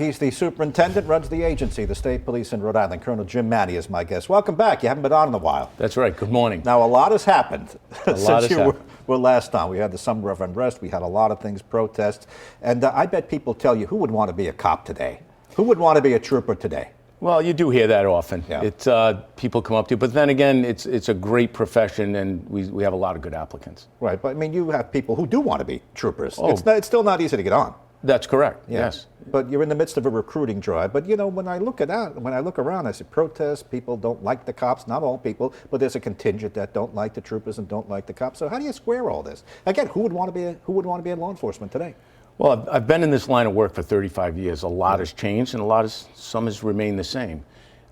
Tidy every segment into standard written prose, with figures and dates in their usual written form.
He's the superintendent, runs the agency, the state police in Rhode Island. Colonel Jim Manni is my guest. Welcome back. You haven't been on in a while. That's right. Good morning. Now, a lot has happened since you were last on. We had the summer of unrest. We had a lot of things, protests. And I bet people tell you, who would want to be a cop today? Who would want to be a trooper today? Well, you do hear that often. Yeah. It's people come up to you. But then again, it's a great profession, and we have a lot of good applicants. Right. But, I mean, you have people who do want to be troopers. Oh. It's still not easy to get on. That's correct. Yeah. Yes. But you're in the midst of a recruiting drive. But, you know, when I look around, I see protests. People don't like the cops. Not all people, but there's a contingent that don't like the troopers and don't like the cops. So how do you square all this? Again, who would want to be in law enforcement today? Well, I've been in this line of work for 35 years. A lot has changed, and some has remained the same.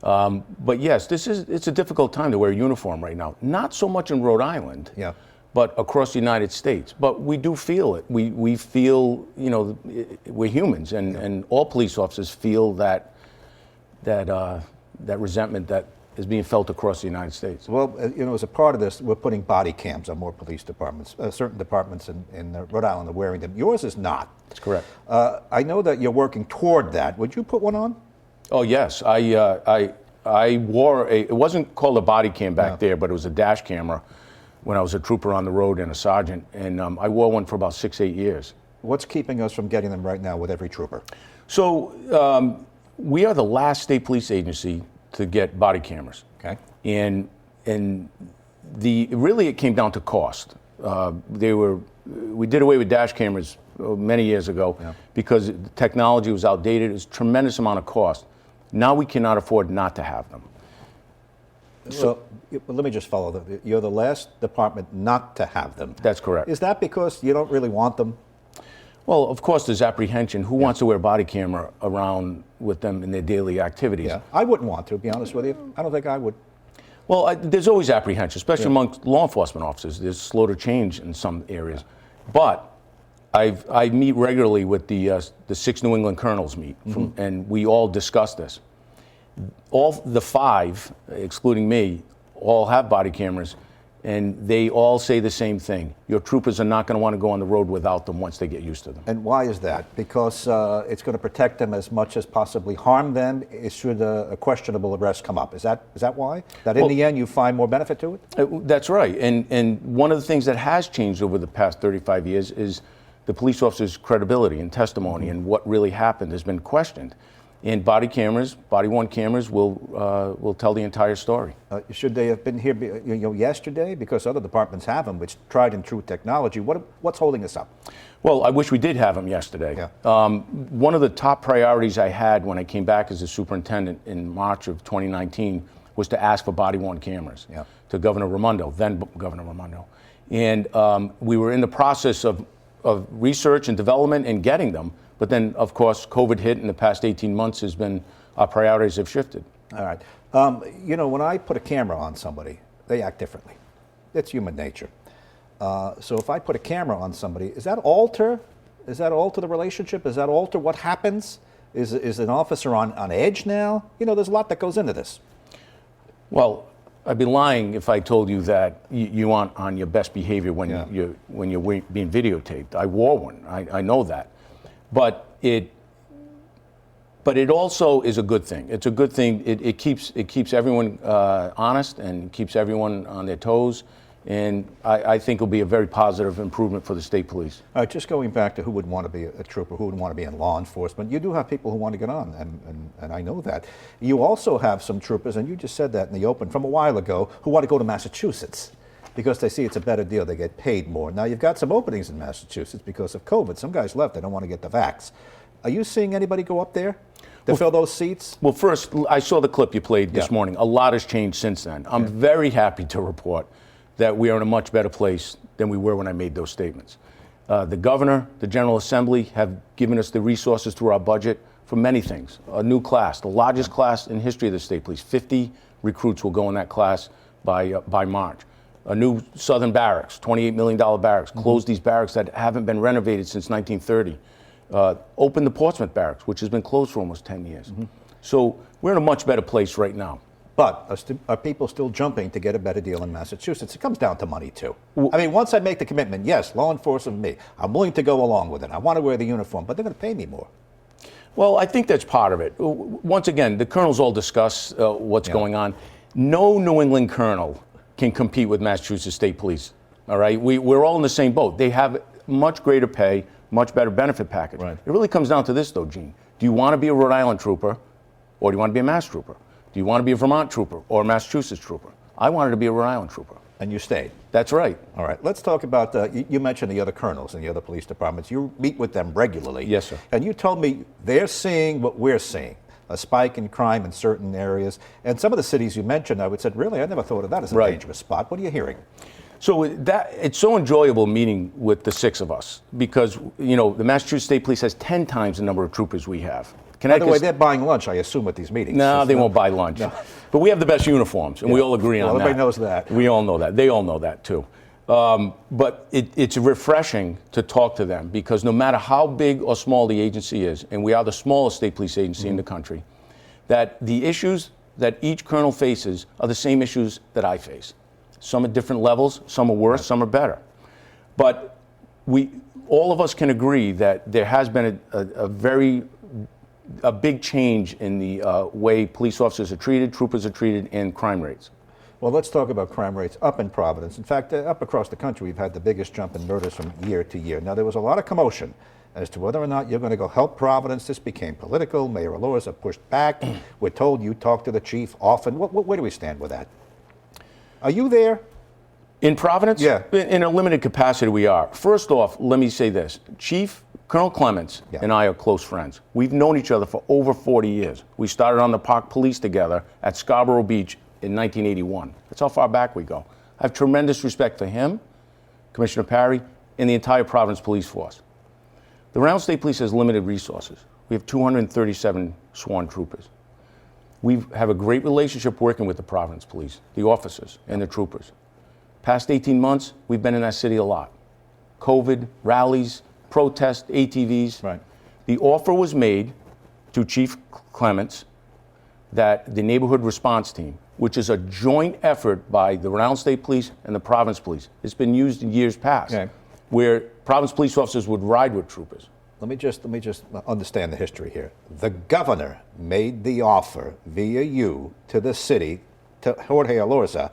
But yes, it's a difficult time to wear a uniform right now. Not so much in Rhode Island. Yeah. But across the United States. But we do feel it. We feel, you know, we're humans, and all police officers feel that resentment that is being felt across the United States. Well, you know, as a part of this, we're putting body cams on more police departments. Certain departments in Rhode Island are wearing them. Yours is not. That's correct. I know that you're working toward that. Would you put one on? Oh yes, I wore it wasn't called a body cam back there, but it was a dash camera when I was a trooper on the road and a sergeant, and I wore one for about 6-8 years. What's keeping us from getting them right now with every trooper? So we are the last state police agency to get body cameras. Okay. And really it came down to cost. We did away with dash cameras many years ago because the technology was outdated. It was a tremendous amount of cost. Now we cannot afford not to have them. So let me just follow that. You're the last department not to have them. That's correct. Is that because you don't really want them? Well, of course, there's apprehension. Who wants to wear a body camera around with them in their daily activities? Yeah, I wouldn't want to be honest with you. I don't think I would. Well, there's always apprehension, especially amongst law enforcement officers. There's slow to change in some areas. But I meet regularly with the 6 New England colonels and we all discuss this. All the 5, excluding me, all have body cameras, and they all say the same thing. Your troopers are not going to want to go on the road without them once they get used to them. And why is that? Because it's going to protect them as much as possibly harm them should a questionable arrest come up. Is that why? That in the end you find more benefit to it? That's right. And one of the things that has changed over the past 35 years is the police officer's credibility and testimony and what really happened has been questioned. And body-worn cameras will tell the entire story. Should they have been here yesterday? Because other departments have them, which tried and true technology. What's holding us up? Well, I wish we did have them yesterday. Yeah. One of the top priorities I had when I came back as a superintendent in March of 2019 was to ask for body-worn cameras to Governor Raimondo, then Governor Raimondo. And we were in the process of research and development and getting them. But then, of course, COVID hit, and the past 18 months our priorities have shifted. All right. You know, when I put a camera on somebody, they act differently. It's human nature. So if I put a camera on somebody, does that alter the relationship? Does that alter what happens? Is an officer on edge now? You know, there's a lot that goes into this. Well, I'd be lying if I told you that you aren't on your best behavior when you're being videotaped. I wore one. I know that. But it also is a good thing. It's a good thing. It keeps everyone honest and keeps everyone on their toes, and I think it'll be a very positive improvement for the state police. All right, just going back to who would want to be a trooper, who would want to be in law enforcement, you do have people who want to get on, and I know that. You also have some troopers, and you just said that in the open from a while ago, who want to go to Massachusetts because they see it's a better deal, they get paid more. Now, you've got some openings in Massachusetts because of COVID. Some guys left, they don't want to get the vax. Are you seeing anybody go up there to fill those seats? Well, first, I saw the clip you played this morning. A lot has changed since then. I'm very happy to report that we are in a much better place than we were when I made those statements. The governor, the General Assembly have given us the resources through our budget for many things. A new class, the largest class in history of the state police. 50 recruits will go in that class by March. A new Southern barracks, $28 million barracks, closed these barracks that haven't been renovated since 1930. Opened the Portsmouth barracks, which has been closed for almost 10 years. So we're in a much better place right now. But are people still jumping to get a better deal in Massachusetts? It comes down to money, too. I mean, once I make the commitment, yes, law enforcement, me, I'm willing to go along with it. I want to wear the uniform, but they're going to pay me more. Well, I think that's part of it. Once again, the colonels all discuss what's going on. No New England colonel can compete with Massachusetts State Police. All right, we're all in the same boat. They have much greater pay, much better benefit package. Right. It really comes down to this, though, Gene. Do you want to be a Rhode Island trooper, or do you want to be a Mass trooper? Do you want to be a Vermont trooper or a Massachusetts trooper? I wanted to be a Rhode Island trooper. And you stayed. That's right. All right, let's talk about, you mentioned the other colonels in the other police departments. You meet with them regularly. Yes, sir. And you told me they're seeing what we're seeing, a spike in crime in certain areas. And some of the cities you mentioned, I would say, really, I never thought of that as a dangerous spot. What are you hearing? So it's so enjoyable meeting with the six of us because, the Massachusetts State Police has 10 times the number of troopers we have. By the way, they're buying lunch, I assume, at these meetings. No, they won't buy lunch. No. But we have the best uniforms, and we all agree on that. Everybody knows that. We all know that. They all know that, too. But it's refreshing to talk to them because no matter how big or small the agency is, and we are the smallest state police agency in the country, that the issues that each colonel faces are the same issues that I face. Some at different levels, some are worse, some are better. But all of us can agree that there has been a big change in the way police officers are treated, troopers are treated, and crime rates. Well, let's talk about crime rates up in Providence. In fact, up across the country, we've had the biggest jump in murders from year to year. Now, there was a lot of commotion as to whether or not you're going to go help Providence. This became political. Mayor Alorza pushed back. We're told you talk to the chief often. Where do we stand with that? Are you there? In Providence? Yeah. In a limited capacity, we are. First off, let me say this. Colonel Clements and I are close friends. We've known each other for over 40 years. We started on the Park Police together at Scarborough Beach in 1981. That's how far back we go. I have tremendous respect for him, Commissioner Parry, and the entire Providence Police Force. The Rhode Island State Police has limited resources. We have 237 sworn troopers. We have a great relationship working with the Providence Police, the officers, and the troopers. Past 18 months, we've been in that city a lot. COVID, rallies, protests, ATVs. Right. The offer was made to Chief Clements that the neighborhood response team, which is a joint effort by the Rhode Island State Police and the Providence Police, it's been used in years past, where Providence police officers would ride with troopers. Let me just understand the history here. The governor made the offer via you to the city, to Jorge Alorza,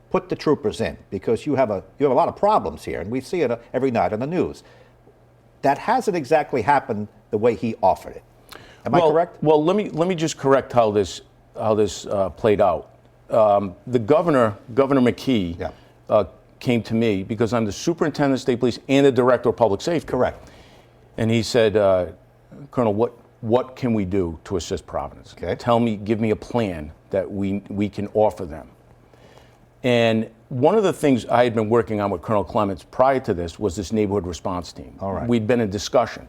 put the troopers in because you have a lot of problems here, and we see it every night on the news. That hasn't exactly happened the way he offered it. Am I correct? Well, let me just correct how this played out. The governor, Governor McKee, came to me because I'm the superintendent of state police and the director of public safety. Correct. And he said, Colonel, what can we do to assist Providence? Okay. Give me a plan that we can offer them. And one of the things I had been working on with Colonel Clements prior to this was this neighborhood response team. All right. We'd been in discussion.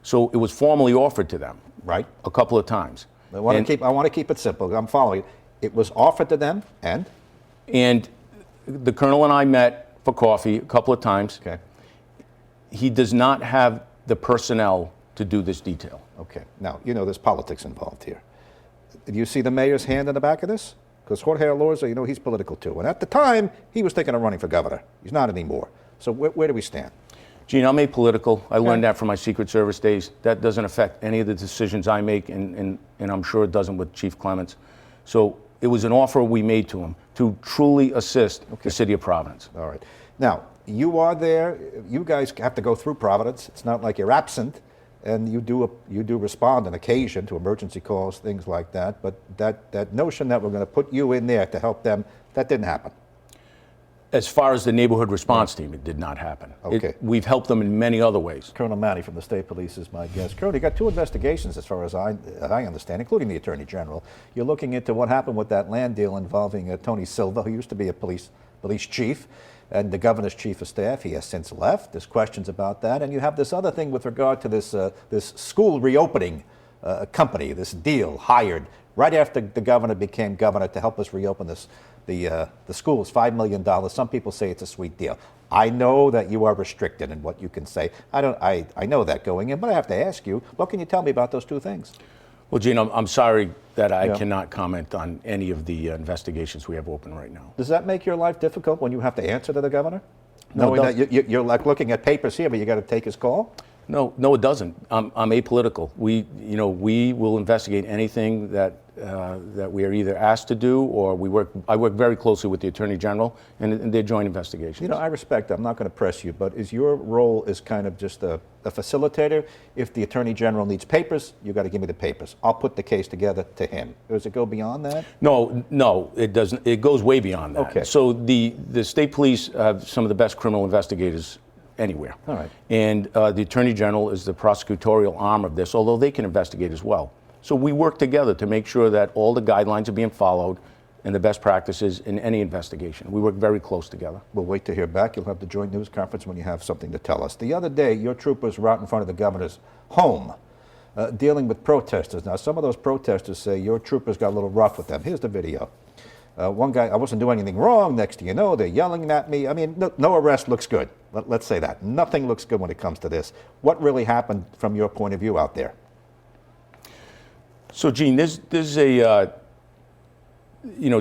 So it was formally offered to them. Right. A couple of times. I want to keep it simple. I'm following. It was offered to them, and the colonel and I met for coffee a couple of times. Okay. He does not have the personnel to do this detail. Okay. Now, there's politics involved here. Do you see the mayor's hand in the back of this? Because Jorge Alorza, he's political too. And at the time, he was thinking of running for governor. He's not anymore. So where do we stand? Gene, I'm apolitical. I learned that from my Secret Service days. That doesn't affect any of the decisions I make, and I'm sure it doesn't with Chief Clements. So it was an offer we made to him to truly assist the city of Providence. All right. Now, you are there. You guys have to go through Providence. It's not like you're absent, and you do respond on occasion to emergency calls, things like that. But that notion that we're going to put you in there to help them, that didn't happen. As far as the neighborhood response team, it did not happen. Okay. We've helped them in many other ways. Colonel Manni from the State Police is my guest. Colonel, you got 2 investigations as far as I understand, including the Attorney General. You're looking into what happened with that land deal involving Tony Silva, who used to be a police chief, and the governor's chief of staff. He has since left. There's questions about that. And you have this other thing with regard to this school reopening company, this deal hired right after the governor became governor to help us reopen the schools, $5 million. Some people say it's a sweet deal. I know that you are restricted in what you can say. I know that going in, but I have to ask you, what can you tell me about those 2 things? Well, Gene, I'm sorry that I cannot comment on any of the investigations we have open right now. Does that make your life difficult when you have to answer to the governor? Knowing that you're like looking at papers here, but you got to take his call? No, it doesn't. I'm apolitical. We will investigate anything that we are either asked to do, or I work very closely with the Attorney General and their joint investigations. You know, I respect that. I'm not going to press you, but is your role as kind of just a facilitator? If the Attorney General needs papers, you got to give me the papers. I'll put the case together to him. Does it go beyond that? No, it doesn't. It goes way beyond that. Okay. So the state police have some of the best criminal investigators anywhere. All right. And the Attorney General is the prosecutorial arm of this, although they can investigate as well. So we work together to make sure that all the guidelines are being followed and the best practices in any investigation. We work very close together. We'll wait to hear back. You'll have the joint news conference when you have something to tell us. The other day, your troopers were out in front of the governor's home dealing with protesters. Now, some of those protesters say your troopers got a little rough with them. Here's the video. One guy, I wasn't doing anything wrong. Next thing you know, they're yelling at me. I mean, no arrest looks good. Let's say that. Nothing looks good when it comes to this. What really happened from your point of view out there? So, Gene, there's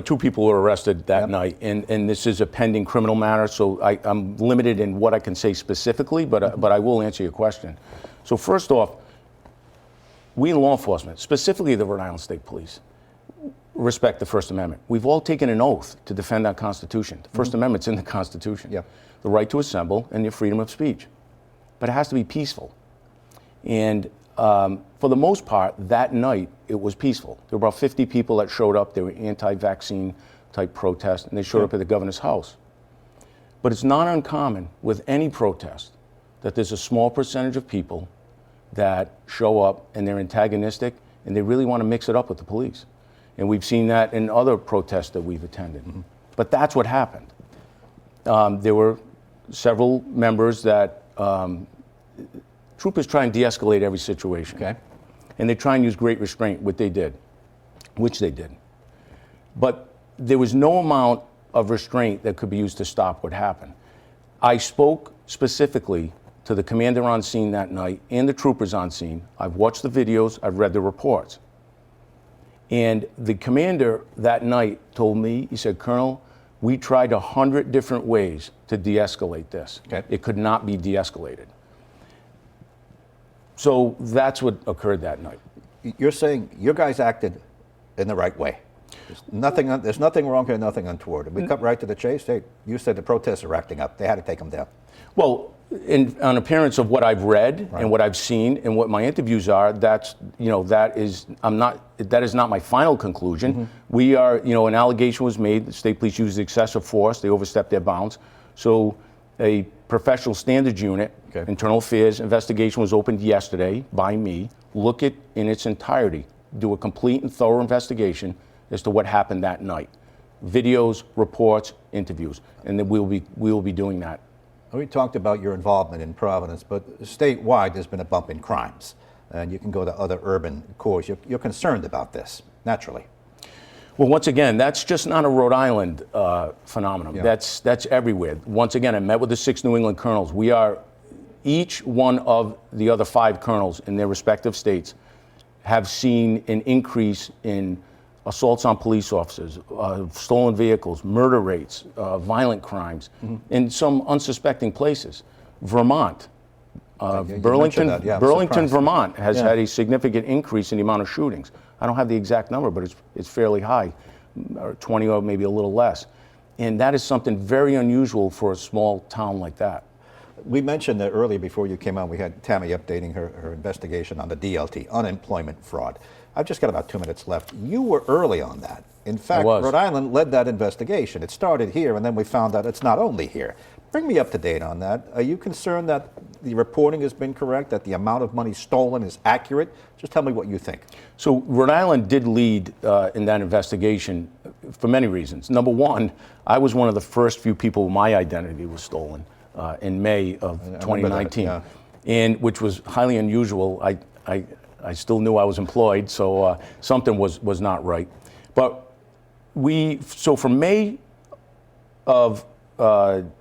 two people were arrested that night, and this is a pending criminal matter, so I'm limited in what I can say specifically, but I will answer your question. So first off, we in law enforcement, specifically the Rhode Island State Police, respect the First Amendment. We've all taken an oath to defend our Constitution. The First Amendment's in the Constitution. Yep. The right to assemble and the freedom of speech. But it has to be peaceful. And for the most part, that night, it was peaceful. There were about 50 people that showed up. They were anti-vaccine type protests, and they showed up at the governor's house. But it's not uncommon with any protest that there's a small percentage of people that show up and they're antagonistic and they really want to mix it up with the police. And we've seen that in other protests that we've attended. Mm-hmm. But that's what happened. There were several members that troopers try and de-escalate every situation. Okay. And they try and use great restraint, which they did. But there was no amount of restraint that could be used to stop what happened. I spoke specifically to the commander on scene that night and the troopers on scene. I've watched the videos, I've read the reports. And the commander that night told me, he said, "Colonel, we tried 100 different ways to de-escalate this. Okay. It could not be de-escalated." So that's what occurred that night. You're saying your guys acted in the right way. There's nothing wrong here, nothing untoward. We cut right to the chase. Hey, you said the protests are acting up. They had to take them down. Well, on appearance of what I've read and what I've seen and what my interviews are, that is not my final conclusion. Mm-hmm. We are, an allegation was made. The state police used excessive force. They overstepped their bounds. So a professional standards unit, internal affairs investigation was opened yesterday by me. Look at in its entirety, do a complete and thorough investigation as to what happened that night. Videos, reports, interviews, and then we will be doing that. We talked about your involvement in Providence, but statewide there's been a bump in crimes, and you can go to other urban cores. You're concerned about this, naturally. Well, once again, that's just not a Rhode Island phenomenon. Yeah. That's everywhere. Once again, I met with the 6 New England colonels. We are, each one of the other 5 colonels in their respective states have seen an increase in assaults on police officers, stolen vehicles, murder rates, violent crimes, in some unsuspecting places. Vermont, Burlington, Vermont has had a significant increase in the amount of shootings. I don't have the exact number, but it's fairly high, or 20 or maybe a little less. And that is something very unusual for a small town like that. We mentioned that earlier before you came on, we had Tammy updating her investigation on the DLT, unemployment fraud. I've just got about 2 minutes left. You were early on that. In fact, Rhode Island led that investigation. It started here, and then we found out it's not only here. Bring me up to date on that. Are you concerned that the reporting has been correct, that the amount of money stolen is accurate? Just tell me what you think. So Rhode Island did lead in that investigation for many reasons. Number one, I was one of the first few people my identity was stolen in May of 2019, and which was highly unusual. I still knew I was employed, so something was not right. But so from May of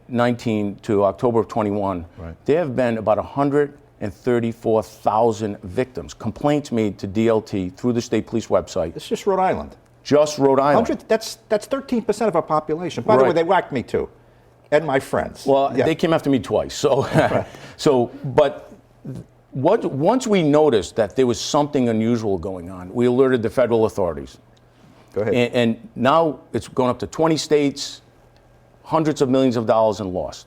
19 to October of 21, there have been about 134,000 victims, complaints made to DLT through the state police website. It's just Rhode Island. Just Rhode Island. That's 13% of our population. By the way, they whacked me too, and my friends. Well, they came after me twice. So, but Once we noticed that there was something unusual going on, we alerted the federal authorities. Go ahead. And now it's going up to 20 states, hundreds of millions of dollars in loss.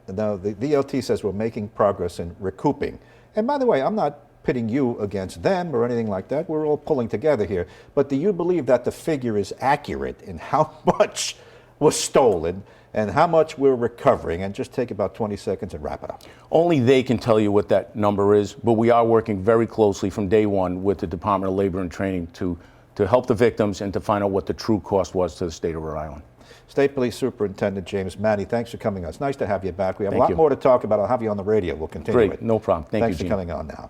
Now, the DOT says we're making progress in recouping. And by the way, I'm not pitting you against them or anything like that. We're all pulling together here. But do you believe that the figure is accurate in how much was stolen and how much we're recovering? And just take about 20 seconds and wrap it up. Only they can tell you what that number is, but we are working very closely from day one with the Department of Labor and Training to help the victims and to find out what the true cost was to the state of Rhode Island. State Police Superintendent James Manni, thanks for coming on. It's nice to have you back. We have a Thank lot you. more to talk about. I'll have you on the radio. We'll continue it. Great, no problem. Thank you, Thanks for Gene. coming on now.